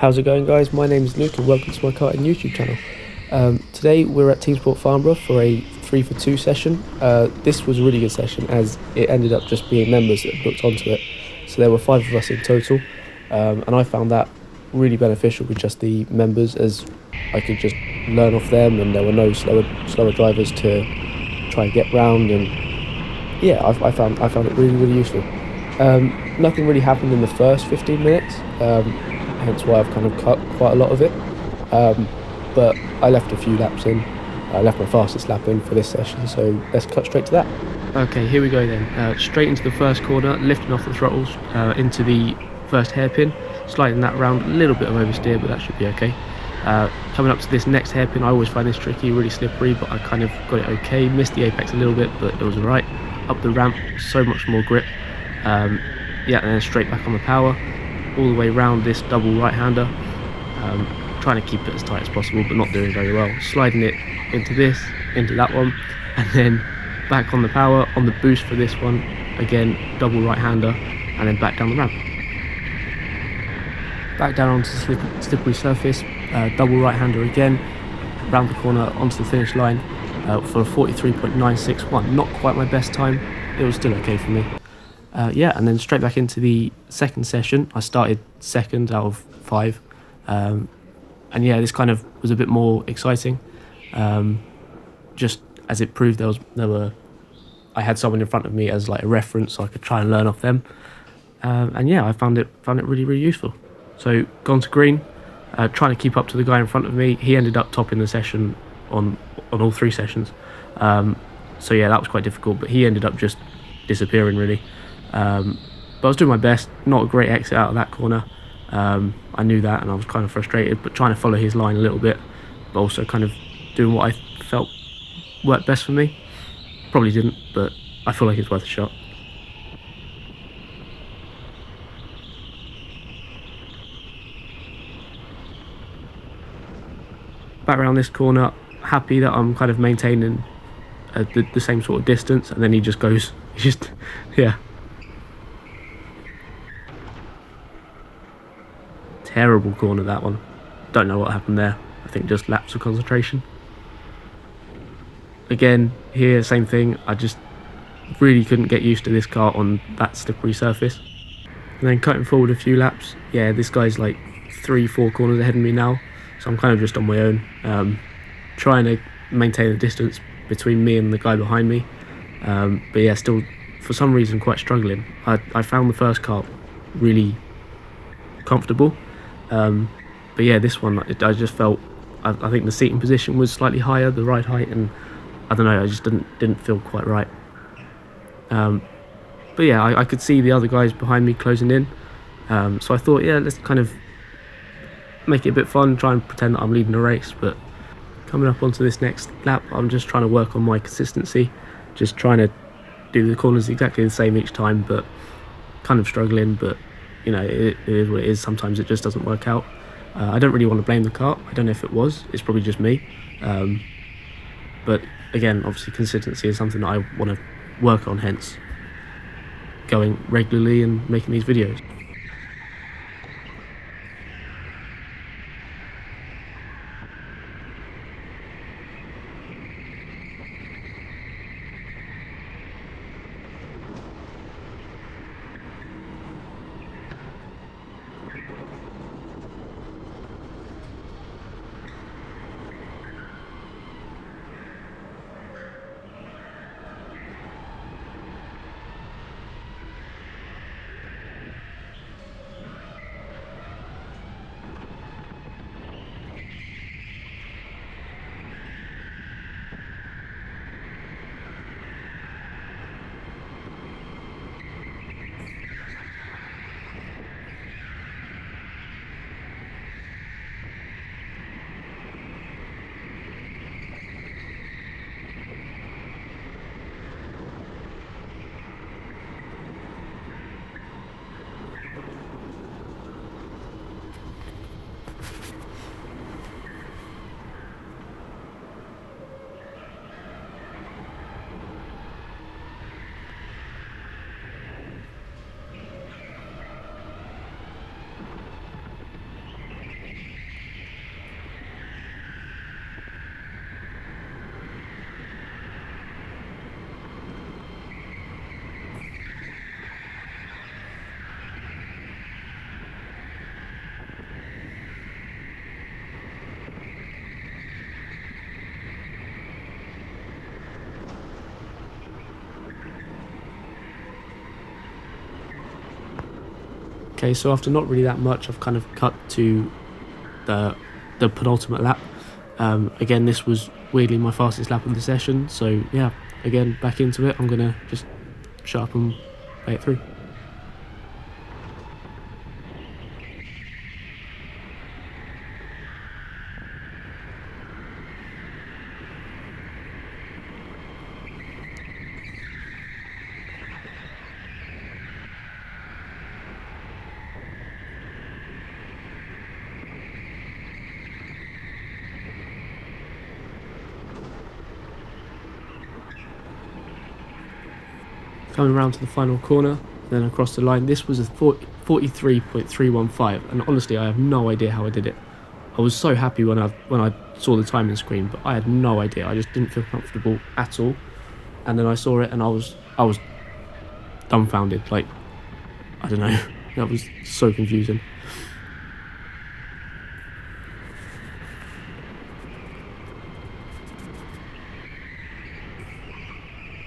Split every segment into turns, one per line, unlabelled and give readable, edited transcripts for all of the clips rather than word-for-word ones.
How's it going, guys? My name is Luke and welcome to my karting YouTube channel. Today we're at Teamsport Farnborough for a 3 for 2 session. This was a really good session as it ended up just being members that booked onto it. So there were 5 of us in total, and I found that really beneficial with just the members, as I could just learn off them and there were no slower drivers to try and get round. And yeah, I found it really useful. Nothing really happened in the first 15 minutes, hence why I've kind of cut quite a lot of it. But I left a few laps in. I left my fastest lap in for this session, so let's cut straight to that. Okay, here we go then. Straight into the first corner, lifting off the throttles into the first hairpin, sliding that round, a little bit of oversteer, but that should be okay. Coming up to this next hairpin, I always find this tricky, really slippery, but I kind of got it okay. Missed the apex a little bit, but it was alright. Up the ramp, so much more grip. Yeah, and then straight back on the power, all the way round this double right-hander. Trying to keep it as tight as possible, but not doing very well. Sliding it into this, into that one, and then back on the power, on the boost for this one. Again, double right-hander, and then back down the ramp. Back down onto the slippery surface, double right-hander again, round the corner onto the finish line for a 43.961. Not quite my best time, it was still okay for me. Yeah, and then straight back into the second session. I started second out of 5. And yeah, this kind of was a bit more exciting, just as it proved I had someone in front of me as like a reference, so I could try and learn off them. And yeah, I found it really useful. So gone to green, trying to keep up to the guy in front of me. He ended up topping the session on all 3 sessions. So yeah, that was quite difficult, but he ended up just disappearing really. But I was doing my best. Not a great exit out of that corner. I knew that, and I was kind of frustrated, but trying to follow his line a little bit, but also kind of doing what I felt worked best for me. Probably didn't, but I feel like it's worth a shot. Back around this corner, happy that I'm kind of maintaining the same sort of distance, and then he just goes, yeah. Terrible corner, that one. Don't know what happened there. I think just lapse of concentration. Again, here, same thing. I just really couldn't get used to this car on that slippery surface. And then cutting forward a few laps. Yeah, this guy's like 3-4 corners ahead of me now. So I'm kind of just on my own. Trying to maintain the distance between me and the guy behind me. But yeah, still, for some reason, quite struggling. I found the first car really comfortable. But yeah, this one, I just felt, I think the seating position was slightly higher, the ride height, and I don't know, I just didn't feel quite right. But yeah, I could see the other guys behind me closing in, so I thought, yeah, let's kind of make it a bit fun, try and pretend that I'm leading the race. But coming up onto this next lap, I'm just trying to work on my consistency, just trying to do the corners exactly the same each time, but kind of struggling. But you know, it is what it is. Sometimes it just doesn't work out. I don't really want to blame the kart. I don't know if it was. It's probably just me. But again, obviously consistency is something that I want to work on, hence going regularly and making these videos. Okay, so after not really that much, I've kind of cut to the penultimate lap. Again, this was weirdly my fastest lap of the session, so yeah, again, back into it. I'm gonna just shut up and play it through. Coming around to the final corner, then across the line. This was a 43.315, and honestly, I have no idea how I did it. I was so happy when I saw the timing screen, but I had no idea. I just didn't feel comfortable at all. And then I saw it, and I was dumbfounded. Like, I don't know, that was so confusing.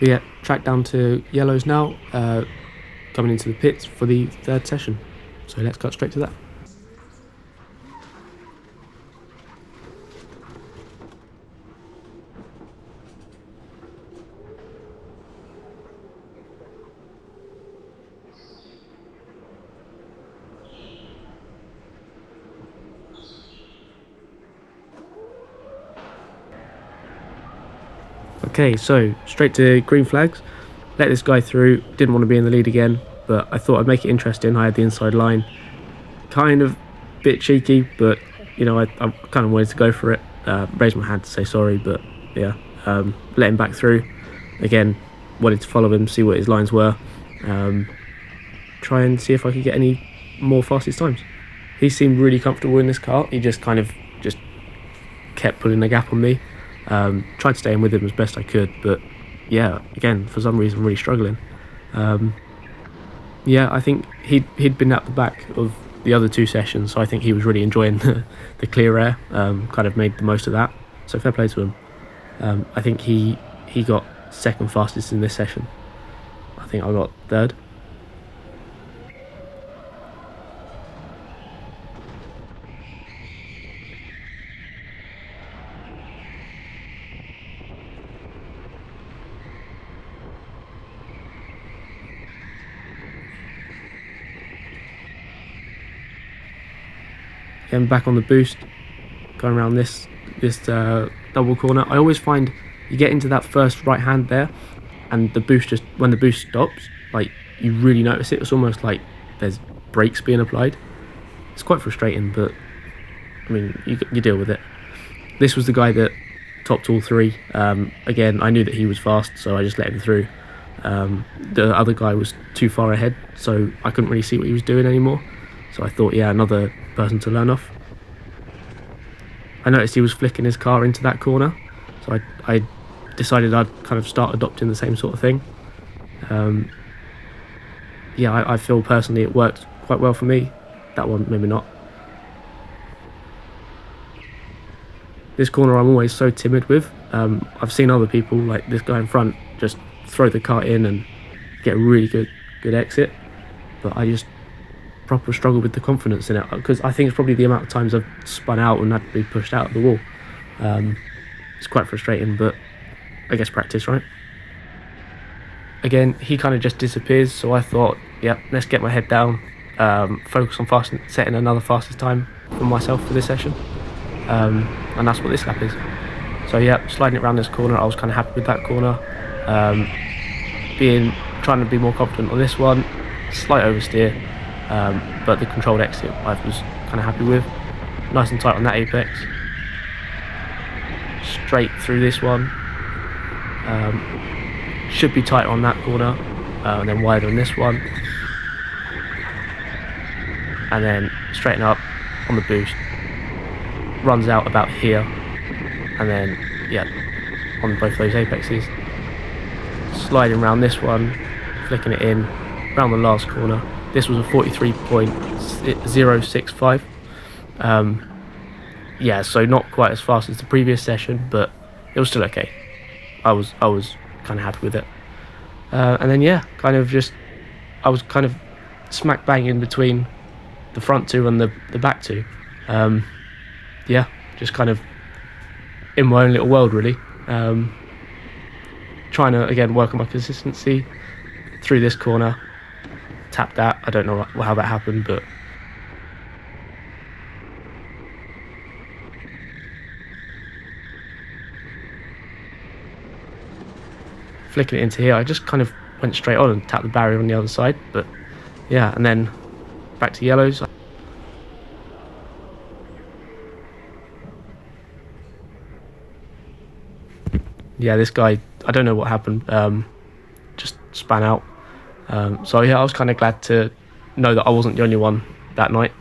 But yeah, track down to yellows now, coming into the pits for the third session. So let's cut straight to that. Okay, so straight to green flags. Let this guy through. Didn't want to be in the lead again, but I thought I'd make it interesting. I had the inside line. Kind of bit cheeky, but you know, I kind of wanted to go for it. Raised my hand to say sorry, but yeah, let him back through. Again, wanted to follow him, see what his lines were. Try and see if I could get any more fastest times. He seemed really comfortable in this car. He just kind of kept pulling the gap on me. Tried to stay in with him as best I could, but yeah, again, for some reason, really struggling. Yeah, I think he'd been at the back of the other two sessions, so I think he was really enjoying the clear air. Kind of made the most of that. So fair play to him. I think he got second fastest in this session. I think I got third. Again, back on the boost, going around this double corner. I always find you get into that first right hand there, and the boost when the boost stops, like, you really notice it. It's almost like there's brakes being applied. It's quite frustrating, but I mean, you deal with it. This was the guy that topped all three. Again, I knew that he was fast, so I just let him through. The other guy was too far ahead, so I couldn't really see what he was doing anymore. So I thought, yeah, another person to learn off. I noticed he was flicking his car into that corner, so I decided I'd kind of start adopting the same sort of thing. Yeah, I feel personally it worked quite well for me. That one, maybe not. This corner I'm always so timid with. I've seen other people, like this guy in front, just throw the car in and get a really good exit, but I just proper struggle with the confidence in it, because I think it's probably the amount of times I've spun out and had to be pushed out of the wall. It's quite frustrating, but I guess practice, right? Again, he kind of just disappears, so I thought, yeah, let's get my head down, focus on setting another fastest time for myself for this session, and that's what this lap is. So yeah, sliding it around this corner, I was kind of happy with that corner. Trying to be more confident on this one, slight oversteer, but the controlled exit I was kind of happy with. Nice and tight on that apex. Straight through this one. Should be tight on that corner, and then wider on this one. And then straighten up on the boost. Runs out about here, and then yeah, on both those apexes. Sliding around this one, flicking it in, around the last corner. This was a 43.065. Yeah, so not quite as fast as the previous session, but it was still okay. I was kind of happy with it. And then yeah, I was kind of smack bang in between the front two and the back two. Yeah, just kind of in my own little world really. Trying to again work on my consistency through this corner, tap that. I don't know how that happened, but flicking it into here, I just kind of went straight on and tapped the barrier on the other side. But yeah, and then back to yellows. Yeah, this guy, I don't know what happened, just span out. So yeah, I was kind of glad to know that I wasn't the only one that night.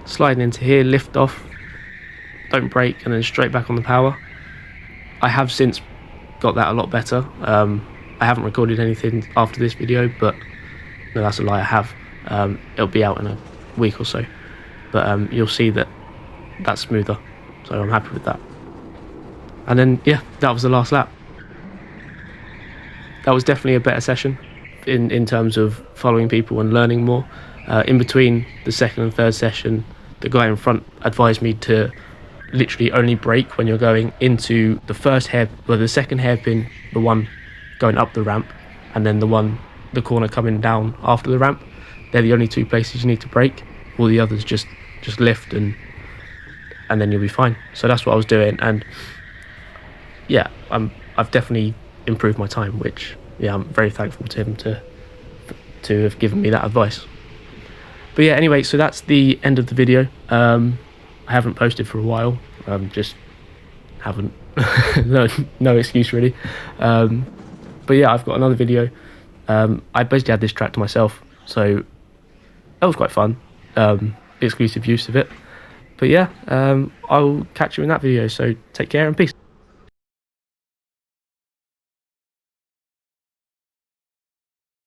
Sliding into here, lift off, don't brake, and then straight back on the power. I have since got that a lot better. I haven't recorded anything after this video, but no, that's a lie, I have. It'll be out in a week or so, but you'll see that that's smoother, so I'm happy with that. And then yeah, that was the last lap. That was definitely a better session in terms of following people and learning more. In between the second and third session, the guy in front advised me to literally only brake when you're going into the second hairpin, the one going up the ramp, and then the corner coming down after the ramp. They're the only two places you need to brake. All the others just lift and then you'll be fine. So that's what I was doing, and yeah, I've definitely improved my time, which yeah, I'm very thankful to him to have given me that advice. But yeah, anyway, so that's the end of the video. I haven't posted for a while. Just haven't. no excuse really. But yeah, I've got another video. I basically had this track to myself, so that was quite fun. Exclusive use of it. But yeah, I'll catch you in that video. So take care and peace.